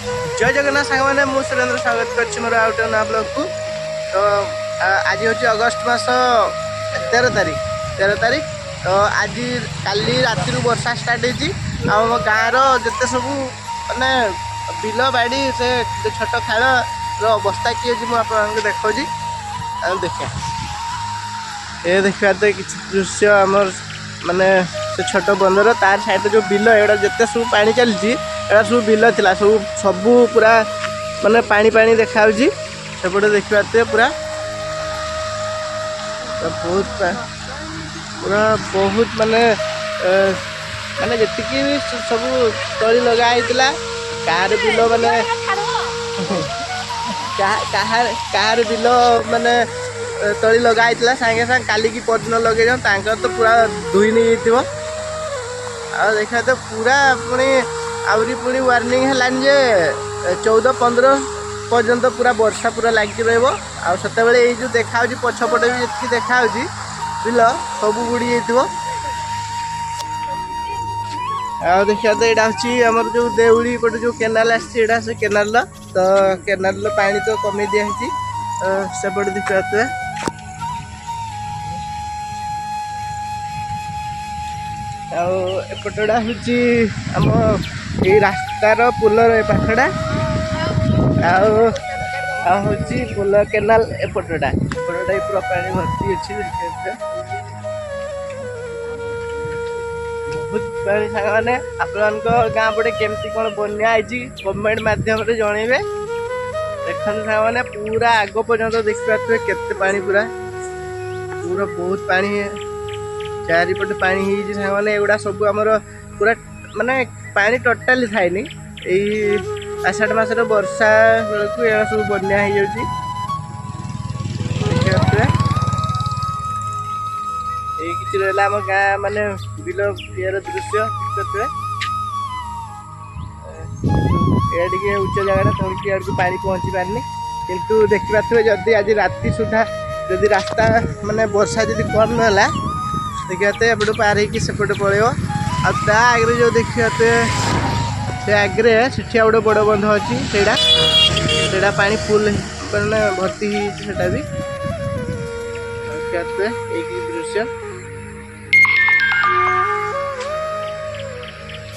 जय जगन्नाथ सांग मैंने मुझे सुरेंद्र स्वागत कर मोर आउट ना ब्लॉग को। तो आज हूँ अगस्ट मास 13 तारीख तो आज काली राति वर्षा स्टार्ट होती आम गाँव जिते सब माने बिल बाड़ी से छोट खाल अवस्था किए मुझे देखा देखा ये देखा तो किसी दृश्य आमर माने से छोट बंदर तार साइड जो बिल एड़ा जिते सब पानी चलती एड़ा सब बिल थिला सब पूरा माने पानी देखा सेपटे देखते पूरा बहुत पूरा बहुत माने माने जी सब तली लगाई कार बिल माने कार बिल माने तली लगाई सागे सागे काली की परदिन लगे तो पूरा धुई नहीं आ देखा तो पूरा पुणी आहरी पुणी वार्निंग है 14-15 पर्यंत पूरा वर्षा पूरा लगी रहा ये जो देखा पछपटे भी जी देखा बिल सब बुड़ी देखा तो यहाँ हूँ आमर जो देउली पटे जो केनाल आसा से केनाल तो केनाल पानी तो कमे दिखाई सेपटे देखा एपटा हूँ आम ये रास्तार पुलर पाखटा हूँ पुल केनाल एपटा पूरा पानी भर्ती अच्छी बहुत पानी साने आपण गाँ पटे केमती कौन बना गवर्नमेंट मध्यम जनइबे देखते साने पूरा आग पर्यंत देखिए केते पानी पूरा पूरा बहुत पानी चारिपटे पानी होने एगुड़ा सब आमर पूरा माने पानी टोटाली थाएनि यही आषाढ़ मास वर्षा बेलू ये सब बना हो किसी रहा आम गाँ माने बिल यार दृश्य देखते ये उच्च जगह थोड़ी आड़ पानी पहुँची पारनी किंतु देखिए जदि आज राति सुधा जदि रास्ता माने वर्षा जदि कम नाला देखते एपटे पार होपटे पड़ो आगे जो देखते से आगे से गोटे बड़ बंध अच्छी से पानी फुल मैंने भर्ती होटा भी देखते एक दृश्य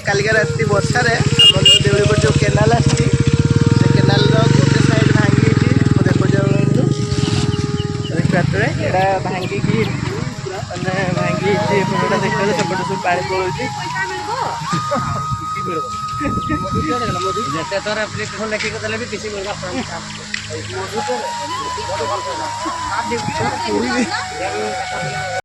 कालिका राति वर्षा देवलीपट जो केनाल आसी केनाल गोटे साइड भांगी देखते यहाँ भांगिकी मैंने भांगी देखते सेपटे सब पानी पड़ोसी ଯେତେ ଥର ଆପ୍ଲିକେସନ୍ ଲେଖିକି ଦେଲେ ବି କିଛି ମିଳିବ